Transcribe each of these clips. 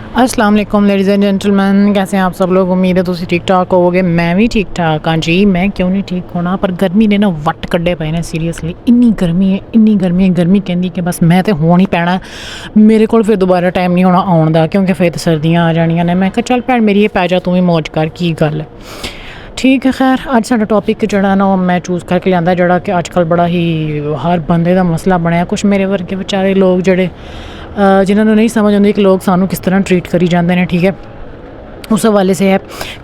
अस्सलाम वालेकुम ladies and gentleman, कैसे हैं आप सब लोग। उम्मीद है तुसी ठीक ठाक होवोगे। मैं भी ठीक ठाक हाँ जी। मैं क्यों नहीं ठीक होना, पर गर्मी ने ना वट कड्डे पे ने सीरियसली। इन्नी गर्मी है गर्मी कहंदी कि बस मैं तो होना ही पैना। मेरे को फिर दोबारा टाइम नहीं होना आउण दा, क्योंकि फिर तो सर्दियाँ आ जानियां ने। मैं कहा चल भैन मेरी ये पै जा, तू भी मौज कर, की गल है। ठीक है, खैर अज साडा टॉपिक जिहड़ा ना मैं चूज़ करके लियांदा, जिहड़ा कि अजकल बड़ा ही हर बंदे दा मसला बनया। कुछ मेरे वर्गे बेचारे लोग जिहड़े जिन्होंने नहीं समझ आती कि लोग सानू किस तरह ट्रीट करी जाते हैं। ठीक है, उस हवाले से है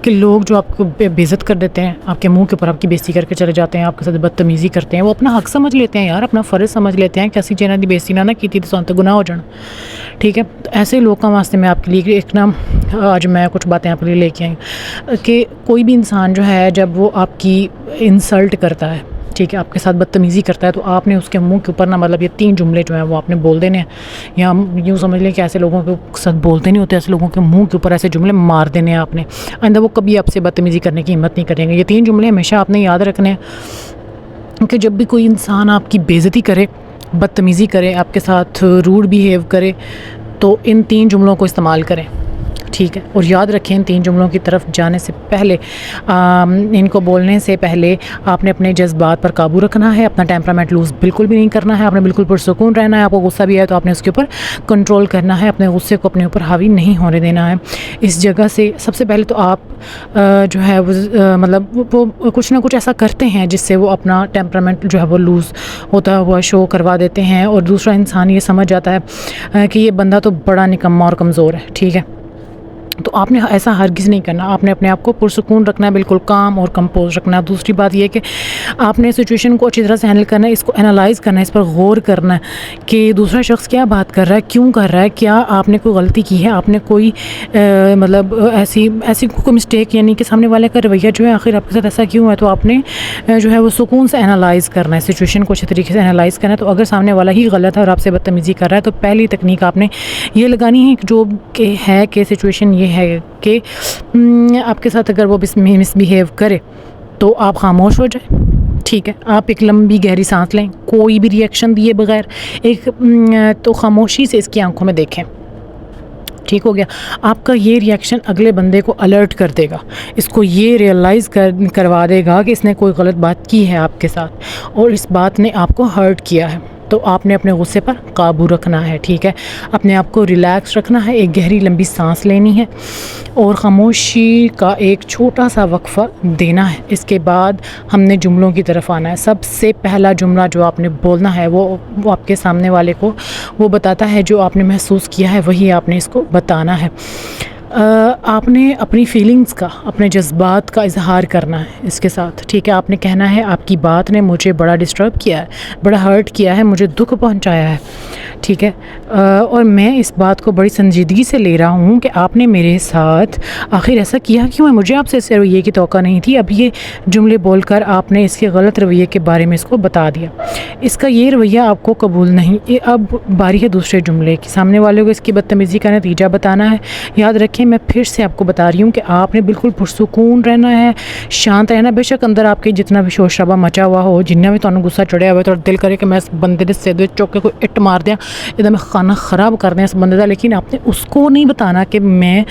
कि लोग जो आपको बेइज्जत कर देते हैं, आपके मुंह के ऊपर आपकी बेइज्जती करके चले जाते हैं, आपके साथ बदतमीज़ी करते हैं, वो अपना हक समझ लेते हैं यार, अपना फ़र्ज़ समझ लेते हैं कि असी जिन्हों की बेइज्जती ना की तो सानू गुनाह हो जाना। ठीक है, तो ऐसे लोगों वास्ते मैं आपके लिए एक ना आज मैं कुछ बातें आपके लिए लेके आई कि कोई भी इंसान जो है जब वो आपकी इंसल्ट करता है, ठीक है, आपके साथ बदतमीज़ी करता है, तो आपने उसके मुंह के ऊपर ना मतलब ये 3 जुमले जो हैं वो आपने बोल देने हैं। या यूँ समझ लें कि ऐसे लोगों के साथ बोलते नहीं होते, ऐसे लोगों के मुंह के ऊपर ऐसे जुमले मार देने हैं आपने। आइंदा वो कभी आपसे बदतमीज़ी करने की हिम्मत नहीं करेंगे। ये 3 जुमले हमेशा आपने याद रखने हैं कि जब भी कोई इंसान आपकी बेइज्जती करे, बदतमीज़ी करे, आपके साथ रूड बिहेव करे, तो इन 3 जुमलों को इस्तेमाल करें। ठीक है, और याद रखें इन 3 जुमलों की तरफ जाने से पहले, इनको बोलने से पहले आपने अपने जज्बात पर काबू रखना है। अपना टेम्परामेंट लूज़ बिल्कुल भी नहीं करना है। आपने बिल्कुल पुरसुकून रहना है। आपको गुस्सा भी है तो आपने उसके ऊपर कंट्रोल करना है। अपने गुस्से को अपने ऊपर हावी नहीं होने देना है। इस जगह से सबसे पहले तो आप जो है वो मतलब वो कुछ ना कुछ ऐसा करते हैं जिससे वो अपना टेम्परामेंट जो है वो लूज़ होता हुआ शो करवा देते हैं, और दूसरा इंसान ये समझ जाता है कि ये बंदा तो बड़ा निकम्मा और कमज़ोर है। ठीक है, तो आपने ऐसा हरगिज़ नहीं करना। आपने अपने आप को पुरसुकून रखना है, बिल्कुल काम और कंपोज रखना है। दूसरी बात यह कि आपने सिचुएशन को अच्छी तरह से हैंडल करना है, इसको एनालाइज़ करना है, इस पर गौर करना है कि दूसरा शख्स क्या बात कर रहा है, क्यों कर रहा है, क्या आपने कोई गलती की है, आपने कोई मतलब ऐसी कोई मिस्टेक, यानी कि सामने वाले का रवैया जो है आखिर आपके साथ ऐसा क्यों है। तो आपने जो है वो सुकून से एनालाइज़ करना है, सिचुएशन को अच्छे तरीके से एनालाइज़ करना है। तो अगर सामने वाला ही गलत है और आपसे बदतमीज़ी कर रहा है, तो पहली तकनीक आपने ये लगानी है जो कि है कि सिचुएशन ये है कि आपके साथ अगर वो मिसबिहेव करे तो आप खामोश हो जाए। ठीक है, आप एक लंबी गहरी सांस लें, कोई भी रिएक्शन दिए बगैर एक तो खामोशी से इसकी आंखों में देखें। ठीक हो गया, आपका ये रिएक्शन अगले बंदे को अलर्ट कर देगा, इसको ये रियलाइज़ करवा देगा कि इसने कोई गलत बात की है आपके साथ और इस बात ने आपको हर्ट किया है। तो आपने अपने गुस्से पर काबू रखना है। ठीक है, अपने आप को रिलैक्स रखना है, एक गहरी लंबी सांस लेनी है और ख़ामोशी का एक छोटा सा वक्फ़ा देना है। इसके बाद हमने जुमलों की तरफ आना है। सबसे पहला जुमला जो आपने बोलना है वो आपके सामने वाले को वो बताता है जो आपने महसूस किया है, वही आपने इसको बताना है। आपने अपनी फीलिंग्स का, अपने जज्बात का इजहार करना है इसके साथ। ठीक है, आपने कहना है आपकी बात ने मुझे बड़ा डिस्टर्ब किया है, बड़ा हर्ट किया है, मुझे दुख पहुंचाया है। ठीक है, और मैं इस बात को बड़ी संजीदगी से ले रहा हूँ कि आपने मेरे साथ आखिर ऐसा किया क्यों है, मुझे आपसे इस रवैये की तौक़ा नहीं थी। अब ये जुमले बोलकर आपने इसके गलत रवैये के बारे में इसको बता दिया, इसका ये रवैया आपको कबूल नहीं। ये अब बारी है दूसरे जुमले की, सामने वाले को इसकी बदतमीज़ी का नतीजा बताना है। याद रखें, मैं फिर से आपको बता रही हूँ कि आपने बिल्कुल पुरसुकून रहना है, शांत रहना। बेशक अंदर आपके जितना भी शोर शराबा मचा हुआ हो, जिन्ना भी तुहानू गुस्सा चढ़िया हुआ, तो दिल करे कि मैं इस बंदे के सिर विच चुक के कोई इट मार दियाँ, इहदा मैं खाना ख़राब कर दियाँ इस बंदे का, लेकिन आपने उसको नहीं बताना कि मैं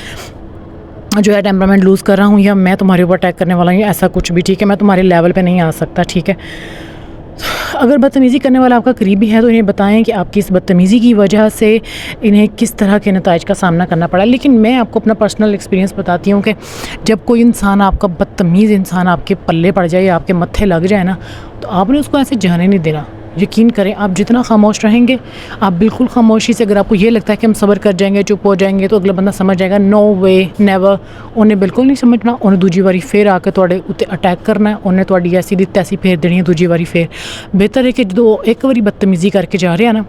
जो है टेम्परामेंट लूज़ कर रहा हूँ या मैं तुम्हारे ऊपर अटैक करने वाला हूँ, ऐसा कुछ भी। ठीक है, मैं तुम्हारे लेवल पे नहीं आ सकता। ठीक है, अगर बदतमीज़ी करने वाला आपका करीबी है तो इन्हें बताएं कि आपकी इस बदतमीज़ी की वजह से इन्हें किस तरह के नताइज का सामना करना पड़ा। लेकिन मैं आपको अपना पर्सनल एक्सपीरियंस बताती हूँ कि जब कोई इंसान, आपका बदतमीज़ इंसान आपके पल्ले पड़ जाए या आपके मत्थे लग जाए ना, तो आपने उसको ऐसे जाने नहीं देना। यकीन करें, आप जितना खामोश रहेंगे, आप बिल्कुल खामोशी से, अगर आपको ये लगता है कि हम सब्र कर जाएंगे, चुप हो जाएंगे, तो अगला बंदा समझ जाएगा नो वे नेवर। उन्हें बिल्कुल नहीं समझना, उन्हें दूजी बारी फिर आके तुहाडे उत्ते अटैक करना है, उन्हें तुहाडी ऐसी दी तैसी फेर देनी है दूजी बारी फिर। बेहतर है कि जो एक बारी बदतमीज़ी करके जा रहे हैं ना,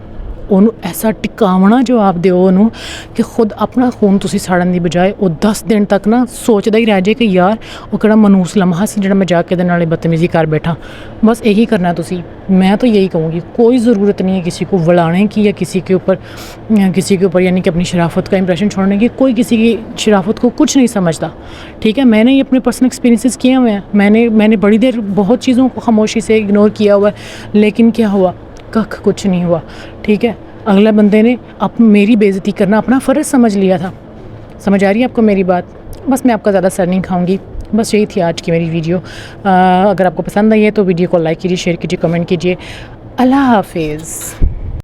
ਉਹਨੂੰ ऐसा टिकावना जवाब ਦਿਓ ਉਹਨੂੰ कि खुद अपना खून ਤੁਸੀਂ ਸਾੜਨ ਦੀ ਬਜਾਏ ਉਹ 10 ਦਿਨ ਤੱਕ ਨਾ ਸੋਚਦਾ ਹੀ ਰਹਿ ਜਾਏ कि यार ਉਹ ਕਿਹੜਾ ਮਨੂਸ ਲਮਹਾ ਸੀ ਜਿਹੜਾ मैं जाके ਇਹਦੇ ਨਾਲ बदतमीज़ी कर बैठा। बस यही करना है ਤੁਸੀਂ। मैं तो यही कहूँगी, कोई ज़रूरत नहीं है किसी को वलाने की या किसी के ऊपर यानी कि अपनी शराफत का इंप्रेशन छोड़ने की। कोई किसी की शराफत को कुछ नहीं समझता। ठीक है, मैंने ये अपने पर्सनल एक्सपीरियंसेस किए हुए हैं। मैंने बड़ी देर बहुत चीज़ों को खामोशी से इग्नोर किया हुआ है, लेकिन क्या हुआ, कख कुछ नहीं हुआ। ठीक है, अगले बंदे ने अब मेरी बेइज्जती करना अपना फ़र्ज़ समझ लिया था। سمجھ آ رہی ہے آپ کو میری بات؟ بس میں آپ کا زیادہ سر نہیں کھاؤں گی. بس یہی تھی آج کی میری ویڈیو. اگر آپ کو پسند آئی ہے تو ویڈیو کو لائک کیجیے، شیئر کیجیے، کمنٹ کیجیے. اللہ حافظ.